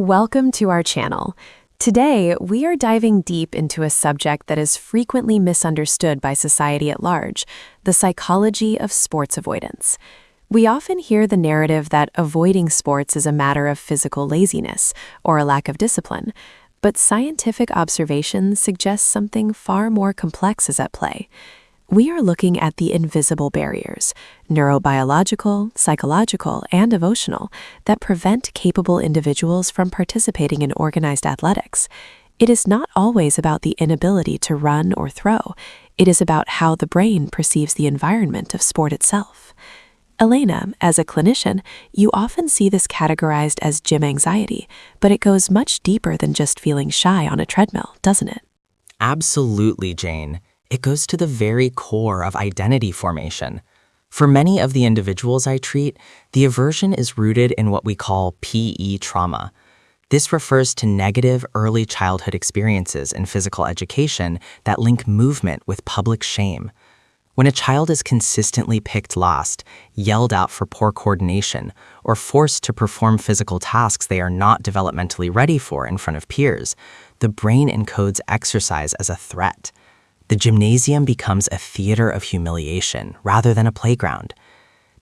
Welcome to our channel. Today, we are diving deep into a subject that is frequently misunderstood by society at large, the psychology of sports avoidance. We often hear the narrative that avoiding sports is a matter of physical laziness or a lack of discipline, but scientific observations suggest something far more complex is at play. We are looking at the invisible barriers, neurobiological, psychological, and emotional, that prevent capable individuals from participating in organized athletics. It is not always about the inability to run or throw. It is about how the brain perceives the environment of sport itself. Elena, as a clinician, you often see this categorized as gym anxiety, but it goes much deeper than just feeling shy on a treadmill, doesn't it? Absolutely, Jane. It goes to the very core of identity formation. For many of the individuals I treat, the aversion is rooted in what we call PE trauma. This refers to negative early childhood experiences in physical education that link movement with public shame. When a child is consistently picked last, yelled out for poor coordination, or forced to perform physical tasks they are not developmentally ready for in front of peers, the brain encodes exercise as a threat. The gymnasium becomes a theater of humiliation rather than a playground.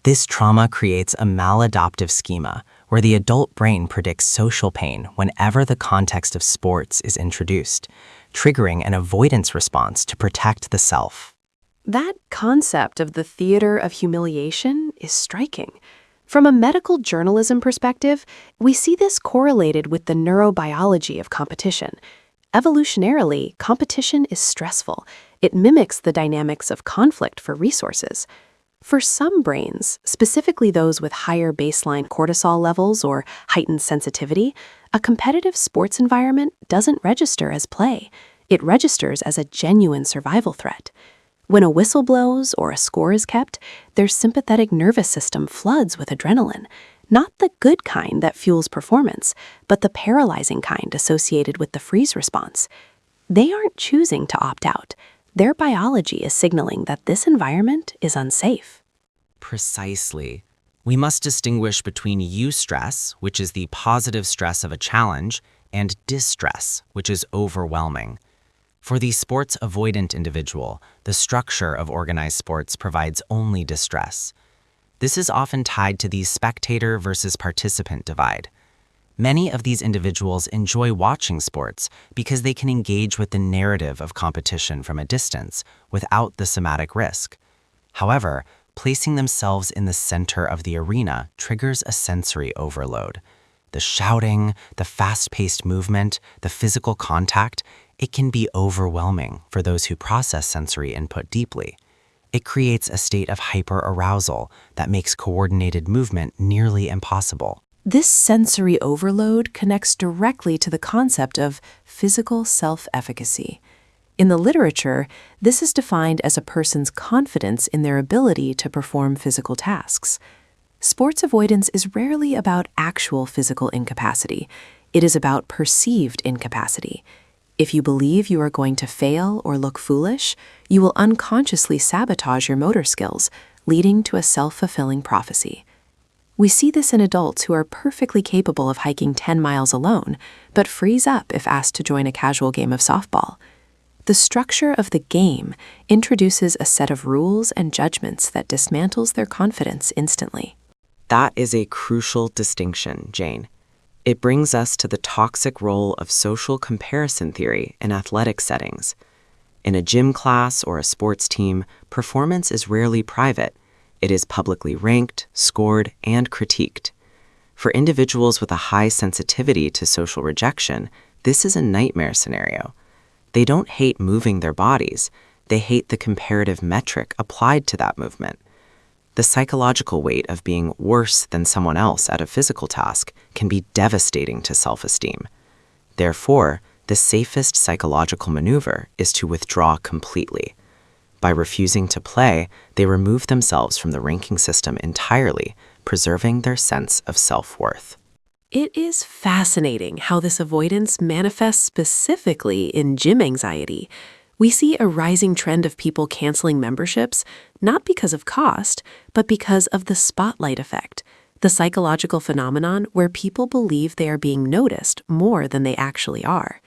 This trauma creates a maladaptive schema where the adult brain predicts social pain whenever the context of sports is introduced, triggering an avoidance response to protect the self. That concept of the theater of humiliation is striking. From a medical journalism perspective, we see this correlated with the neurobiology of competition. Evolutionarily, competition is stressful. It mimics the dynamics of conflict for resources. For some brains, specifically those with higher baseline cortisol levels or heightened sensitivity, a competitive sports environment doesn't register as play. It registers as a genuine survival threat. When a whistle blows or a score is kept, their sympathetic nervous system floods with adrenaline. Not the good kind that fuels performance, but the paralyzing kind associated with the freeze response. They aren't choosing to opt out. Their biology is signaling that this environment is unsafe. Precisely. We must distinguish between eustress, which is the positive stress of a challenge, and distress, which is overwhelming. For the sports avoidant individual, the structure of organized sports provides only distress. This is often tied to the spectator versus participant divide. Many of these individuals enjoy watching sports because they can engage with the narrative of competition from a distance without the somatic risk. However, placing themselves in the center of the arena triggers a sensory overload. The shouting, the fast-paced movement, the physical contact, it can be overwhelming for those who process sensory input deeply. It creates a state of hyperarousal that makes coordinated movement nearly impossible. This sensory overload connects directly to the concept of physical self-efficacy. In the literature, this is defined as a person's confidence in their ability to perform physical tasks. Sports avoidance is rarely about actual physical incapacity. It is about perceived incapacity. If you believe you are going to fail or look foolish, you will unconsciously sabotage your motor skills, leading to a self-fulfilling prophecy. We see this in adults who are perfectly capable of hiking 10 miles alone, but freeze up if asked to join a casual game of softball. The structure of the game introduces a set of rules and judgments that dismantles their confidence instantly. That is a crucial distinction, Jane. It brings us to the toxic role of social comparison theory in athletic settings. In a gym class or a sports team, performance is rarely private. It is publicly ranked, scored, and critiqued. For individuals with a high sensitivity to social rejection, this is a nightmare scenario. They don't hate moving their bodies. They hate the comparative metric applied to that movement. The psychological weight of being worse than someone else at a physical task can be devastating to self-esteem. Therefore, the safest psychological maneuver is to withdraw completely. By refusing to play, they remove themselves from the ranking system entirely, preserving their sense of self-worth. It is fascinating how this avoidance manifests specifically in gym anxiety. We see a rising trend of people canceling memberships, not because of cost, but because of the spotlight effect. the psychological phenomenon where people believe they are being noticed more than they actually are.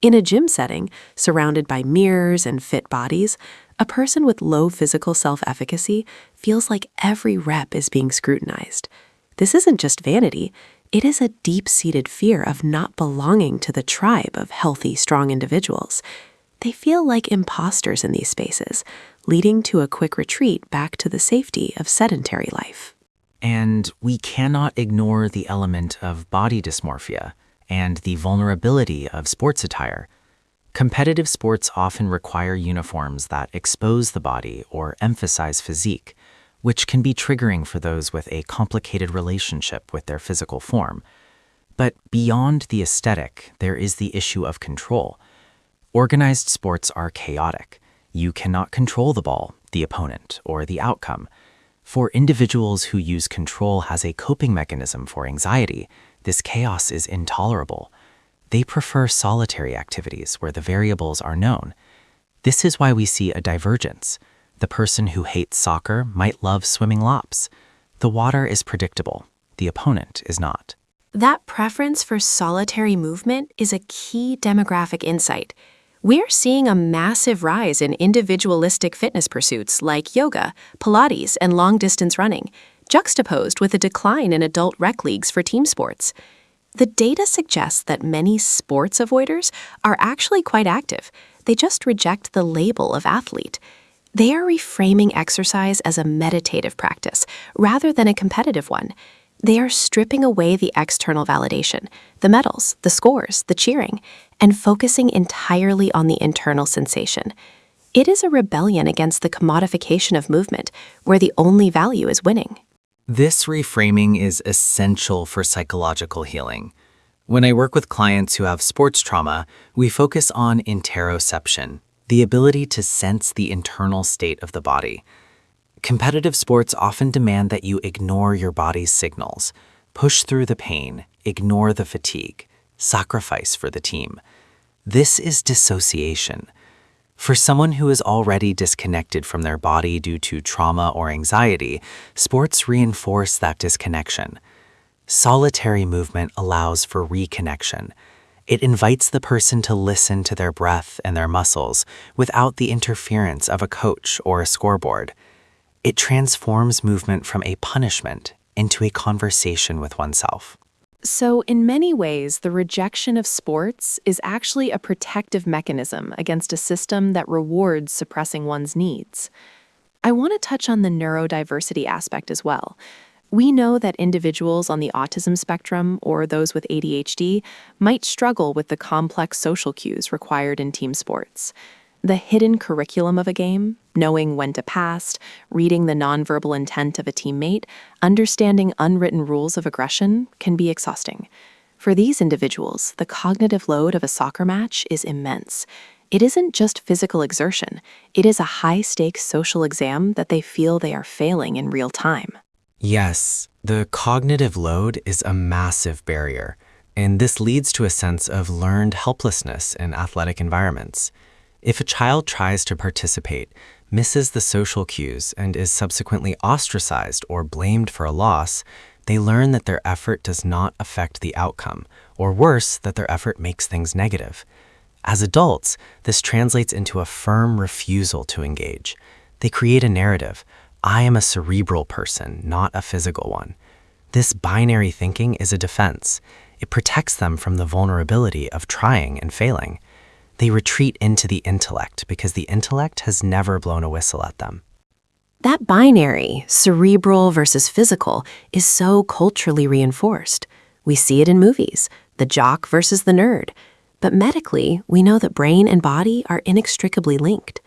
In a gym setting, surrounded by mirrors and fit bodies, a person with low physical self-efficacy feels like every rep is being scrutinized. This isn't just vanity, it is a deep-seated fear of not belonging to the tribe of healthy, strong individuals. They feel like imposters in these spaces, leading to a quick retreat back to the safety of sedentary life. And we cannot ignore the element of body dysmorphia and the vulnerability of sports attire. Competitive sports often require uniforms that expose the body or emphasize physique, which can be triggering for those with a complicated relationship with their physical form. But beyond the aesthetic, there is the issue of control. Organized sports are chaotic. You cannot control the ball, the opponent, or the outcome. For individuals who use control as a coping mechanism for anxiety, this chaos is intolerable. They prefer solitary activities where the variables are known. This is why we see a divergence. The person who hates soccer might love swimming laps. The water is predictable. The opponent is not. That preference for solitary movement is a key demographic insight. We're seeing a massive rise in individualistic fitness pursuits like yoga, Pilates, and long-distance running, juxtaposed with a decline in adult rec leagues for team sports. The data suggests that many sports avoiders are actually quite active. They just reject the label of athlete. They are reframing exercise as a meditative practice rather than a competitive one. They are stripping away the external validation, the medals, the scores, the cheering, and focusing entirely on the internal sensation. It is a rebellion against the commodification of movement, where the only value is winning. This reframing is essential for psychological healing. When I work with clients who have sports trauma, we focus on interoception, the ability to sense the internal state of the body. Competitive sports often demand that you ignore your body's signals, push through the pain, ignore the fatigue, sacrifice for the team. This is dissociation. For someone who is already disconnected from their body due to trauma or anxiety, sports reinforce that disconnection. Solitary movement allows for reconnection. It invites the person to listen to their breath and their muscles without the interference of a coach or a scoreboard. It transforms movement from a punishment into a conversation with oneself. So, in many ways, the rejection of sports is actually a protective mechanism against a system that rewards suppressing one's needs. I want to touch on the neurodiversity aspect as well. We know that individuals on the autism spectrum or those with ADHD might struggle with the complex social cues required in team sports. The hidden curriculum of a game, knowing when to pass, reading the nonverbal intent of a teammate, understanding unwritten rules of aggression can be exhausting. For these individuals, the cognitive load of a soccer match is immense. It isn't just physical exertion, it is a high-stakes social exam that they feel they are failing in real time. Yes, the cognitive load is a massive barrier, and this leads to a sense of learned helplessness in athletic environments. If a child tries to participate, misses the social cues, and is subsequently ostracized or blamed for a loss, they learn that their effort does not affect the outcome, or worse, that their effort makes things negative. As adults, this translates into a firm refusal to engage. They create a narrative: I am a cerebral person, not a physical one. This binary thinking is a defense. It protects them from the vulnerability of trying and failing. They retreat into the intellect because the intellect has never blown a whistle at them. That binary, cerebral versus physical, is so culturally reinforced. We see it in movies, the jock versus the nerd. But medically, we know that brain and body are inextricably linked.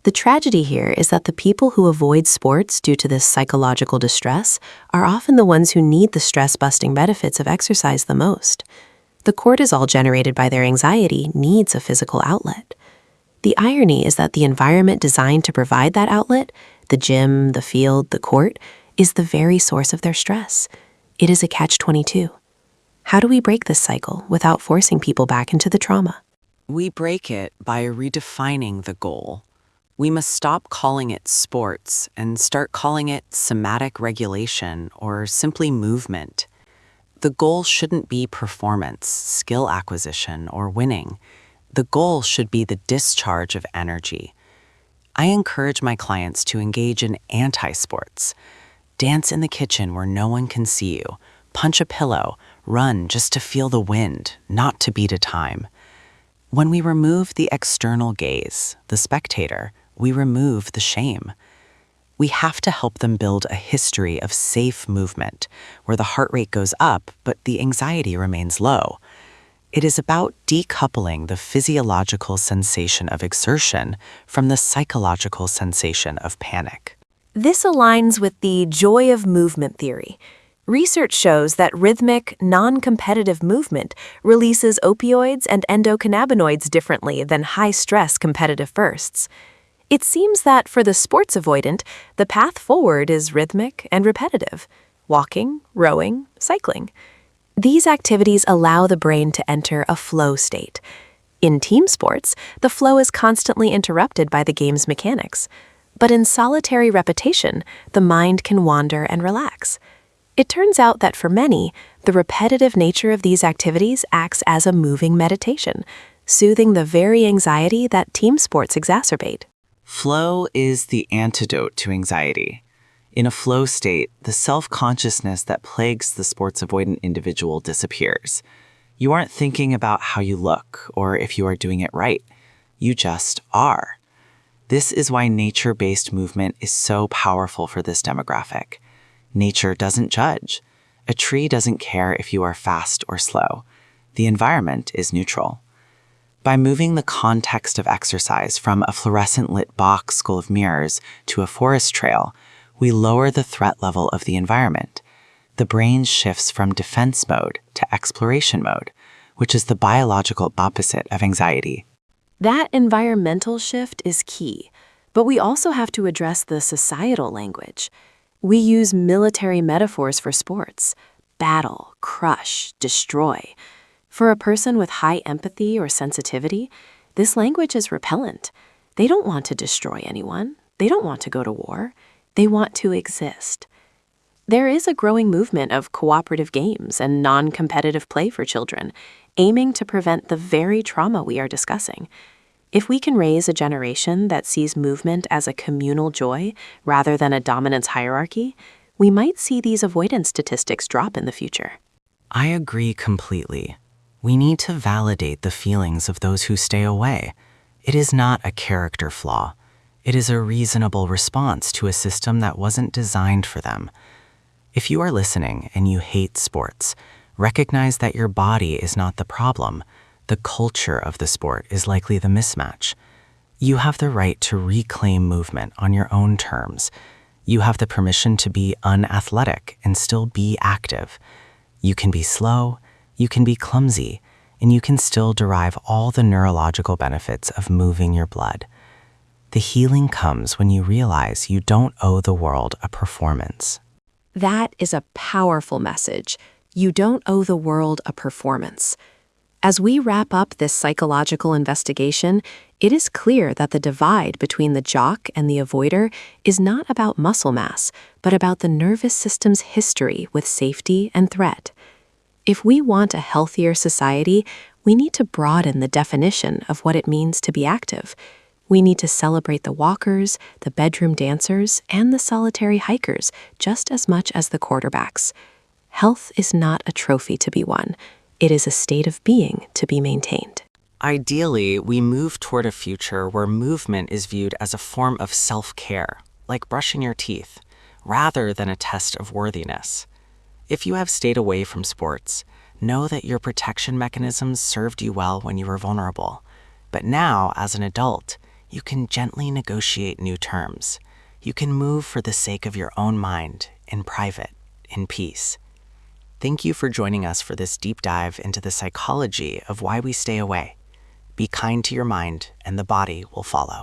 The tragedy here is that the people who avoid sports due to this psychological distress are often the ones who need the stress-busting benefits of exercise the most. The cortisol generated by their anxiety needs a physical outlet. The irony is that the environment designed to provide that outlet, the gym, the field, the court, is the very source of their stress. It is a catch-22. How do we break this cycle without forcing people back into the trauma? We break it by redefining the goal. We must stop calling it sports and start calling it somatic regulation or simply movement. The goal shouldn't be performance, skill acquisition, or winning. The goal should be the discharge of energy. I encourage my clients to engage in anti-sports. Dance in the kitchen where no one can see you. Punch a pillow. Run just to feel the wind, not to beat a time. When we remove the external gaze, the spectator, we remove the shame. We have to help them build a history of safe movement, where the heart rate goes up, but the anxiety remains low. It is about decoupling the physiological sensation of exertion from the psychological sensation of panic. This aligns with the joy of movement theory. Research shows that rhythmic, non-competitive movement releases opioids and endocannabinoids differently than high-stress competitive bursts. It seems that for the sports avoidant, the path forward is rhythmic and repetitive: walking, rowing, cycling. These activities allow the brain to enter a flow state. In team sports, the flow is constantly interrupted by the game's mechanics. But in solitary repetition, the mind can wander and relax. It turns out that for many, the repetitive nature of these activities acts as a moving meditation, soothing the very anxiety that team sports exacerbate. Flow is the antidote to anxiety. In a flow state, the self-consciousness that plagues the sports-avoidant individual disappears. You aren't thinking about how you look or if you are doing it right. You just are. This is why nature-based movement is so powerful for this demographic. Nature doesn't judge. A tree doesn't care if you are fast or slow. The environment is neutral. By moving the context of exercise from a fluorescent-lit box full of mirrors to a forest trail, we lower the threat level of the environment. The brain shifts from defense mode to exploration mode, which is the biological opposite of anxiety. That environmental shift is key, but we also have to address the societal language. We use military metaphors for sports: battle, crush, destroy. For a person with high empathy or sensitivity, this language is repellent. They don't want to destroy anyone. They don't want to go to war. They want to exist. There is a growing movement of cooperative games and non-competitive play for children, aiming to prevent the very trauma we are discussing. If we can raise a generation that sees movement as a communal joy rather than a dominance hierarchy, we might see these avoidance statistics drop in the future. I agree completely. We need to validate the feelings of those who stay away. It is not a character flaw. It is a reasonable response to a system that wasn't designed for them. If you are listening and you hate sports, recognize that your body is not the problem. The culture of the sport is likely the mismatch. You have the right to reclaim movement on your own terms. You have the permission to be unathletic and still be active. You can be slow, you can be clumsy, and you can still derive all the neurological benefits of moving your blood. The healing comes when you realize you don't owe the world a performance. That is a powerful message. You don't owe the world a performance. As we wrap up this psychological investigation, it is clear that the divide between the jock and the avoider is not about muscle mass, but about the nervous system's history with safety and threat. If we want a healthier society, we need to broaden the definition of what it means to be active. We need to celebrate the walkers, the bedroom dancers, and the solitary hikers just as much as the quarterbacks. Health is not a trophy to be won. It is a state of being to be maintained. Ideally, we move toward a future where movement is viewed as a form of self-care, like brushing your teeth, rather than a test of worthiness. If you have stayed away from sports, know that your protection mechanisms served you well when you were vulnerable. But now, as an adult, you can gently negotiate new terms. You can move for the sake of your own mind, in private, in peace. Thank you for joining us for this deep dive into the psychology of why we stay away. Be kind to your mind, and the body will follow.